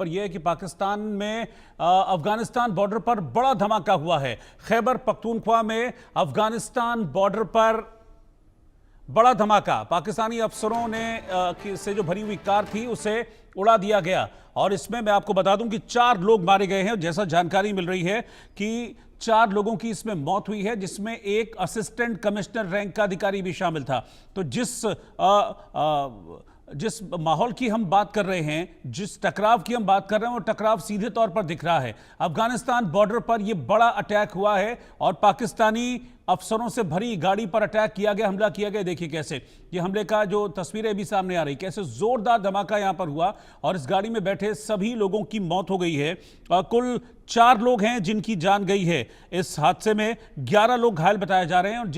पर यह है कि पाकिस्तान में अफगानिस्तान बॉर्डर पर बड़ा धमाका हुआ है। खैबर पख्तूनख्वा में अफगानिस्तान बॉर्डर पर बड़ा धमाका, पाकिस्तानी अफसरों ने से जो भरी हुई कार थी उसे उड़ा दिया गया और इसमें मैं आपको बता दूं कि 4 लोग मारे गए हैं। जैसा जानकारी मिल रही है कि 4 लोगों की इसमें मौत हुई है, जिसमें एक असिस्टेंट कमिश्नर रैंक का अधिकारी भी शामिल था। तो जिस माहौल की हम बात कर रहे हैं, जिस टकराव की हम बात कर रहे हैं, वो टकराव सीधे तौर पर दिख रहा है। अफगानिस्तान बॉर्डर पर यह बड़ा अटैक हुआ है और पाकिस्तानी अफसरों से भरी गाड़ी पर अटैक किया गया, हमला किया गया। देखिए कैसे ये हमले का जो तस्वीरें भी सामने आ रही, कैसे जोरदार धमाका यहां पर हुआ और इस गाड़ी में बैठे सभी लोगों की मौत हो गई है। कुल 4 लोग हैं जिनकी जान गई है इस हादसे में, 11 लोग घायल बताए जा रहे हैं और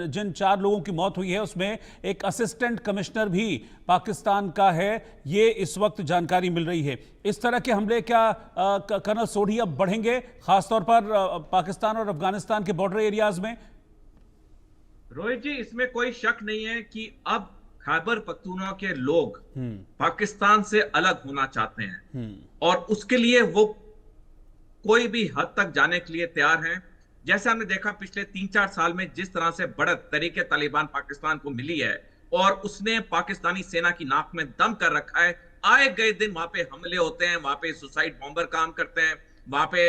जिन 4 लोगों की मौत हुई है उसमें एक असिस्टेंट कमिश्नर भी पाकिस्तान का है, ये इस वक्त जानकारी मिल रही है। इस तरह के हमले क्या कर्नल सोढ़ी अब बढ़ेंगे, खासतौर पर पाकिस्तान और अफगानिस्तान के बॉर्डर एरियाज में? रोहित जी, इसमें कोई शक नहीं है कि अब खैबर पख्तूनख्वा के लोग पाकिस्तान से अलग होना चाहते हैं और उसके लिए वो कोई भी हद तक जाने के लिए तैयार हैं। जैसे हमने देखा पिछले 3-4 साल में जिस तरह से बढ़त तरीके तालिबान पाकिस्तान को मिली है और उसने पाकिस्तानी सेना की नाक में दम कर रखा है। आए गए दिन वहां पे हमले होते हैं, वहां पे सुसाइड बॉम्बर काम करते हैं, वहां पे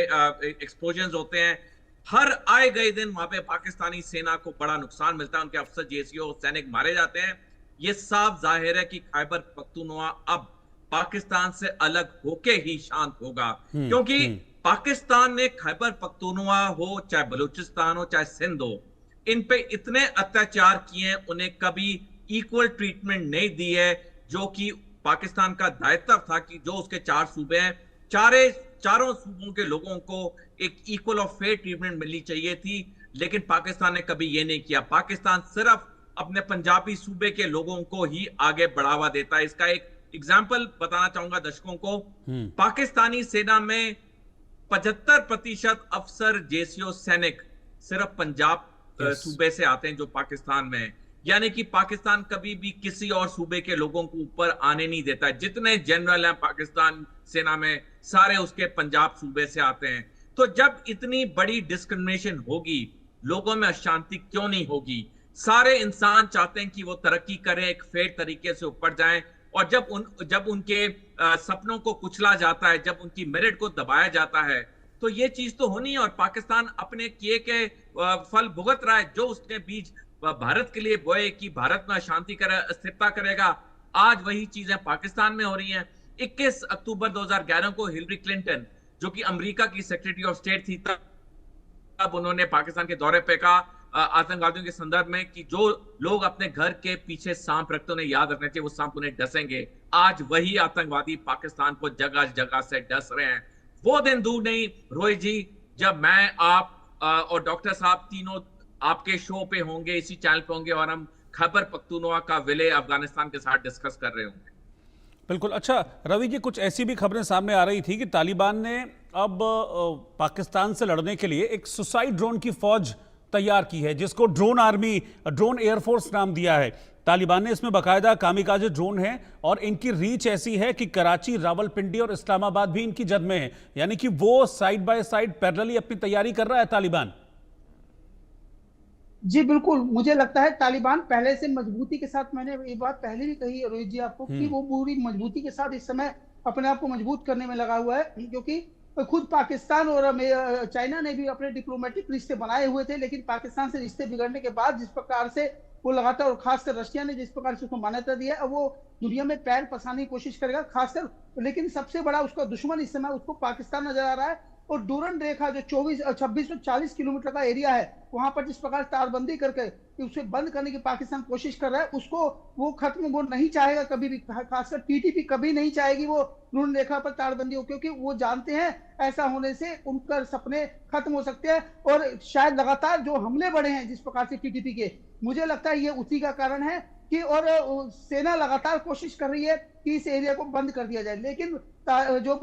एक्सप्लोजन होते हैं। हर आए गए दिन वहां पे पाकिस्तानी सेना को बड़ा नुकसान मिलता है, उनके अफसर जेसीओ सैनिक मारे जाते हैं। ये साफ जाहिर है कि खैबर पख्तूनख्वा अब पाकिस्तान से अलग होके ही शांत होगा, क्योंकि पाकिस्तान ने खैबर पख्तूनख्वा हो, चाहे बलूचिस्तान हो, चाहे सिंध हो, इन पे इतने अत्याचार किए हैं, उन्हें कभी इक्वल ट्रीटमेंट नहीं दी है, जो कि पाकिस्तान का दायित्व था कि जो उसके 4 सूबे हैं, चारों सूबों के लोगों को एक इक्वल और फेयर ट्रीटमेंट मिलनी चाहिए थी। लेकिन पाकिस्तान ने कभी यह नहीं किया। पाकिस्तान सिर्फ अपने पंजाबी सूबे के लोगों को ही आगे बढ़ावा देता है। इसका एक एग्जाम्पल बताना चाहूंगा दर्शकों को। पाकिस्तानी सेना में 75% अफसर जेसीओ सैनिक सिर्फ पंजाब सूबे से आते हैं, जो पाकिस्तान में है। यानी कि पाकिस्तान कभी भी किसी और सूबे के लोगों को ऊपर आने नहीं देता है। जितने जनरल हैं पाकिस्तान सेना में, सारे उसके पंजाब सूबे से आते हैं। तो जब इतनी बड़ी डिस्क्रिमिनेशन होगी, लोगों में अशांति क्यों नहीं होगी? सारे इंसान चाहते हैं कि वो तरक्की करें, एक फेयर तरीके से ऊपर जाएं, और जब उनके सपनों को कुचला जाता है, जब उनकी मेरिट को दबाया जाता है, तो ये चीज तो होनी है। और पाकिस्तान अपने किए के फल भुगत रहा है। जो उसने बीज भारत के लिए बोए कि भारत में शांति स्थिरता करेगा, आज वही चीजें पाकिस्तान में हो रही हैं। 21 अक्टूबर 2011 को हिलरी क्लिंटन, जो कि अमेरिका की सेक्रेटरी ऑफ स्टेट थी, तब उन्होंने पाकिस्तान के दौरे पे कहा आतंकवादियों के संदर्भ में कि जो लोग अपने घर के पीछे सांप रखते उन्हें याद रखना चाहिए, वो सांप उन्हें डसेंगे। आज वही आतंकवादी पाकिस्तान को जगह जगह से डस रहे हैं। वो दिन दूर नहीं रोहित जी, जब मैं, आप और डॉक्टर साहब तीनों आपके शो पे होंगे, इसी चैनल पे होंगे, और हम खैबर पख्तूनख्वा का विलय अफगानिस्तान के साथ डिस्कस कर रहे होंगे। बिल्कुल। अच्छा रवि जी, कुछ ऐसी भी खबरें सामने आ रही थी कि तालिबान ने अब पाकिस्तान से लड़ने के लिए एक सुसाइड ड्रोन की फौज तैयार की है, जिसको ड्रोन एयरफोर्स नाम दिया है। तालिबान ने इसमें बाकायदा कामिकाजे ड्रोन हैं और इनकी रीच ऐसी है कि कराची, रावलपिंडी और इस्लामाबाद भी इनकी जद में है। यानी कि वो साइड बाय साइड पैरेलली अपनी तैयारी कर रहा है तालिबान। जी बिल्कुल, मुझे लगता है तालिबान पहले से मजबूती के साथ, मैंने ये बात पहले भी कही है रोहित जी आपको, कि वो पूरी मजबूती के साथ इस समय अपने आप को मजबूत करने में लगा हुआ है। क्योंकि खुद पाकिस्तान और चाइना ने भी अपने डिप्लोमेटिक रिश्ते बनाए हुए थे, लेकिन पाकिस्तान से रिश्ते बिगड़ने के बाद जिस प्रकार से वो लगातार, और खासकर रशिया ने जिस प्रकार से उसको मान्यता दी है, अब वो दुनिया में पैर पसारने की कोशिश करेगा खासकर। लेकिन सबसे बड़ा उसका दुश्मन इस समय उसको पाकिस्तान नजर आ रहा है। और डूरन रेखा जो 2640 किलोमीटर का एरिया है, वहां पर जिस प्रकार तारबंदी करके उसे बंद करने की पाकिस्तान कोशिश कर रहा है, उसको वो खत्म वो नहीं चाहेगा कभी भी। खासकर टीटीपी कभी नहीं चाहेगी वो डूरन रेखा पर तारबंदी हो, क्योंकि वो जानते हैं ऐसा होने से उनका सपने खत्म हो सकते हैं। और शायद लगातार जो हमले बढ़े हैं जिस प्रकार से टीटीपी के, मुझे लगता है ये उसी का कारण है कि, और सेना लगातार कोशिश कर रही है कि इस एरिया को बंद कर दिया जाए। लेकिन जो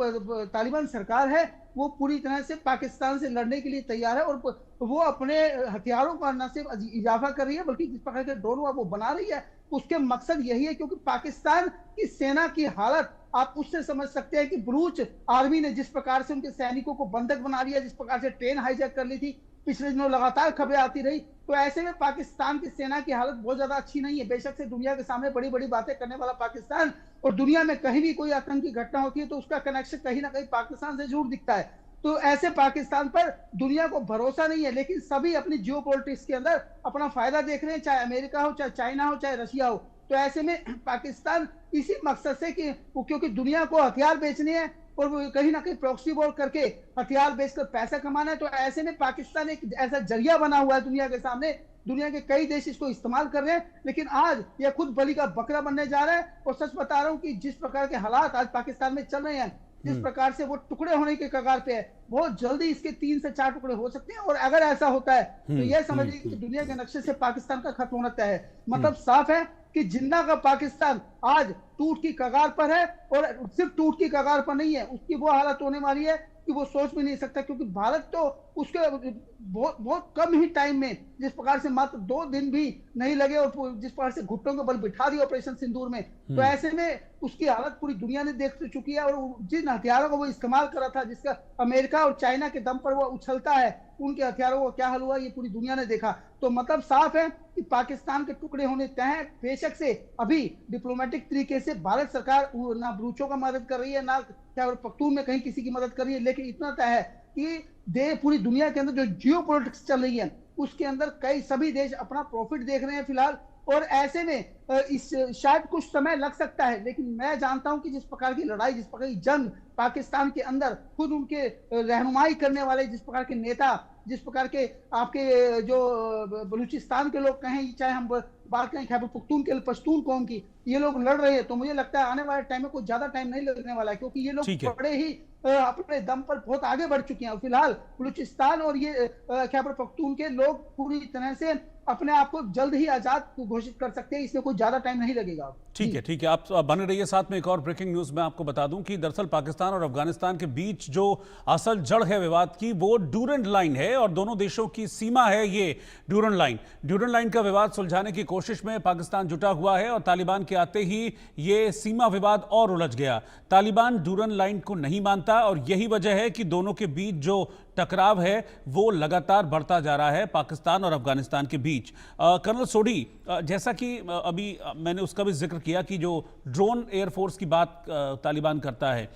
तालिबान सरकार है वो पूरी तरह से पाकिस्तान से लड़ने के लिए तैयार है, और वो अपने हथियारों का न सिर्फ इजाफा कर रही है, बल्कि जिस प्रकार के ड्रोन वो बना रही है, उसके मकसद यही है। क्योंकि पाकिस्तान की सेना की हालत आप उससे समझ सकते हैं कि बलूच आर्मी ने जिस प्रकार से उनके सैनिकों को बंधक बना लिया, जिस प्रकार से ट्रेन हाईजैक कर ली थी, पिछले दिनों लगातार खबरें आती रही। तो ऐसे में पाकिस्तान की सेना की हालत बहुत ज्यादा अच्छी नहीं है। बेशक से दुनिया के सामने बड़ी बड़ी बातें करने वाला पाकिस्तान, और दुनिया में कहीं भी कोई आतंकी घटना होती है तो उसका कनेक्शन कहीं ना कहीं पाकिस्तान से जरूर दिखता है। तो ऐसे पाकिस्तान पर दुनिया को भरोसा नहीं है, लेकिन सभी अपनी जियोपॉलिटिक्स के अंदर अपना फायदा देख रहे हैं, चाहे अमेरिका हो, चाहे चाइना हो, चाहे रशिया हो। तो ऐसे में पाकिस्तान इसी मकसद से कि क्योंकि दुनिया को हथियार बेचने हैं और कहीं ना कहीं प्रॉक्सी वॉर करके हथियार बेचकर पैसा कमाना है, तो ऐसे में पाकिस्तान एक ऐसा जरिया बना हुआ है दुनिया के सामने। दुनिया के कई देश इसको इस्तेमाल कर रहे हैं, लेकिन आज यह खुद बलि का बकरा बनने जा रहा है। और सच बता रहा हूं कि जिस प्रकार के हालात आज पाकिस्तान में चल रहे हैं, जिस प्रकार से वो टुकड़े होने के कगार पे है, बहुत जल्दी इसके 3 से 4 टुकड़े हो सकते हैं। और अगर ऐसा होता है तो यह समझिए कि दुनिया के नक्शे से पाकिस्तान का खत्म होना तय है। मतलब साफ है कि जिन्ना का पाकिस्तान आज टूट की कगार पर है, और सिर्फ टूट की कगार पर नहीं है, उसकी वो हालत होने वाली है कि वो सोच भी नहीं सकता। क्योंकि भारत तो उसके बहुत कम ही टाइम में, जिस प्रकार से मात्र 2 दिन भी नहीं लगे और जिस प्रकार से घुटनों के बल बिठा दिया ऑपरेशन सिंदूर में, तो ऐसे में उसकी हालत पूरी दुनिया ने देख चुकी है। और जिन हथियारों को वो इस्तेमाल कर रहा था, जिसका अमेरिका और चाइना के दम पर वो उछलता है, उनके हथियारों को क्या हाल हुआ ये पूरी दुनिया ने देखा। तो मतलब साफ है कि पाकिस्तान के टुकड़े होने तय हैं। बेशक से अभी डिप्लोमेटिक तरीके से भारत सरकार ना बलूचों का मदद कर रही है, ना क्या पख्तून में कहीं किसी की मदद कर रही है, लेकिन इतना तय है कि पूरी दुनिया के अंदर जो जियो पॉलिटिक्स चल रही है उसके अंदर कई सभी देश अपना प्रॉफिट देख रहे हैं फिलहाल। और ऐसे में इस शायद कुछ समय लग सकता है, लेकिन मैं जानता हूं कि जिस प्रकार की लड़ाई, जिस प्रकार की जंग पाकिस्तान के अंदर खुद उनके रहनुमाई करने वाले जिस प्रकार के नेता, जिस प्रकार के आपके जो बलूचिस्तान के लोग कहें, चाहे हम बात करें खैबर पख्तून के पश्तून कौम की, ये लोग लड़ रहे हैं। तो मुझे लगता है आने वाले टाइम में कुछ ज्यादा टाइम नहीं लगने वाला है, क्योंकि ये लोग बड़े ही अपने दम पर बहुत आगे बढ़ चुके हैं। फिलहाल बलूचिस्तान और ये खैबर पख्तून के लोग पूरी तरह से अपने आप को जल्द ही आजाद घोषित कर सकते हैं, इसमें कोई ज्यादा टाइम नहीं लगेगा। ठीक है, ठीक है, आप बने रहिए साथ में। एक और ब्रेकिंग न्यूज मैं आपको बता दूं कि दरअसल पाकिस्तान और अफगानिस्तान के बीच जो असल जड़ है विवाद की, वो ड्यूरेंट लाइन है, और दोनों देशों की सीमा है ये ड्यूरेंट लाइन। ड्यूरेंट लाइन का विवाद सुलझाने की कोशिश में पाकिस्तान जुटा हुआ है, और तालिबान के आते ही ये सीमा विवाद और उलझ गया। तालिबान ड्यूरेंट लाइन को नहीं मानता, और यही वजह है कि दोनों के बीच जो टकराव है वो लगातार बढ़ता जा रहा है पाकिस्तान और अफगानिस्तान के बीच। कर्नल सोढी, जैसा कि अभी मैंने उसका भी जिक्र किया कि जो ड्रोन एयरफोर्स की बात तालिबान करता है,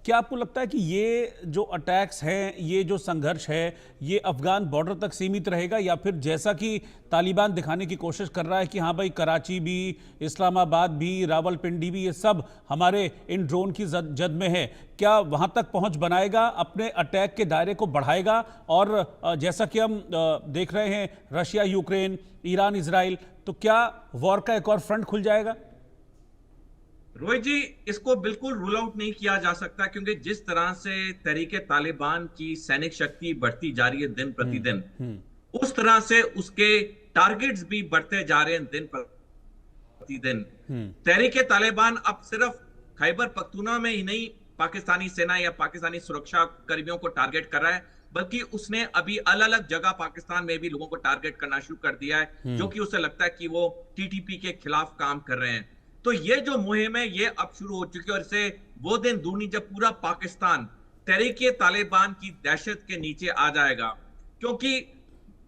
क्या आपको लगता है कि ये जो अटैक्स हैं, ये जो संघर्ष है, ये अफगान बॉर्डर तक सीमित रहेगा, या फिर जैसा कि तालिबान दिखाने की कोशिश कर रहा है कि हाँ भाई कराची भी, इस्लामाबाद भी, रावलपिंडी भी, ये सब हमारे इन ड्रोन की जद में है, क्या वहां तक पहुंच बनाएगा, अपने अटैक के दायरे को बढ़ाएगा? और जैसा कि हम देख रहे हैं रशिया यूक्रेन, ईरान इजराइल, तो क्या वॉर का एक और फ्रंट खुल जाएगा? रोहित जी, इसको बिल्कुल रूल आउट नहीं किया जा सकता, क्योंकि जिस तरह से तहरीके तालिबान की सैनिक शक्ति बढ़ती जा रही है दिन प्रतिदिन, उस तरह से उसके टारगेट्स भी बढ़ते जा रहे हैं दिन प्रतिदिन। तहरीके तालिबान अब सिर्फ खैबर पख्तूनख्वा में ही नहीं पाकिस्तानी सेना या पाकिस्तानी सुरक्षा कर्मियों को टारगेट कर रहा है, बल्कि उसने अभी अलग अलग जगह पाकिस्तान में भी लोगों को टारगेट करना शुरू कर दिया है, जो कि उसे लगता है कि वो टीटीपी के खिलाफ काम कर रहे हैं। तो ये जो मुहिम है ये अब शुरू हो चुकी है, और इसे वो दिन दूर नहीं जब पूरा पाकिस्तान तहरीके तालिबान की दहशत के नीचे आ जाएगा, क्योंकि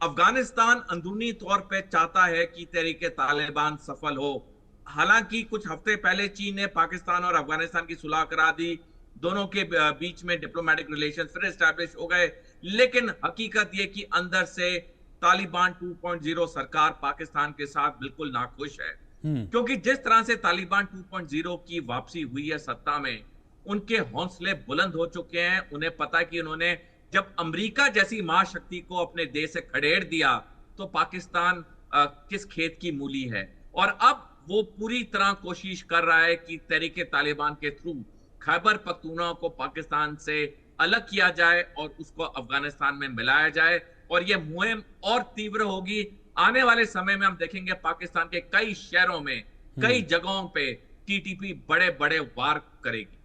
अफगानिस्तान अंदरूनी तौर पे चाहता है कि तहरीके तालिबान सफल हो। हालांकि कुछ हफ्ते पहले चीन ने पाकिस्तान और अफगानिस्तान की सुलह करा दी, दोनों के बीच में डिप्लोमेटिक रिलेशन फिर एस्टैब्लिश हो गए, लेकिन हकीकत यह कि अंदर से तालिबान 2.0 सरकार पाकिस्तान के साथ बिल्कुल नाखुश है, क्योंकि जिस तरह से तालिबान 2.0 की वापसी हुई है सत्ता में, उनके हौसले बुलंद हो चुके हैं। उन्हें पता है कि उन्होंने जब अमेरिका जैसी महाशक्ति को अपने देश से खदेड़ दिया तो पाकिस्तान किस खेत की मूली है, और अब वो पूरी तरह कोशिश कर रहा है कि तहरीके तालिबान के थ्रू खैबर पख्तूनख्वा को पाकिस्तान से अलग किया जाए और उसको अफगानिस्तान में मिलाया जाए, और यह मुहिम और तीव्र होगी। आने वाले समय में हम देखेंगे पाकिस्तान के कई शहरों में, कई जगहों पे टीटीपी बड़े बड़े वार करेगी।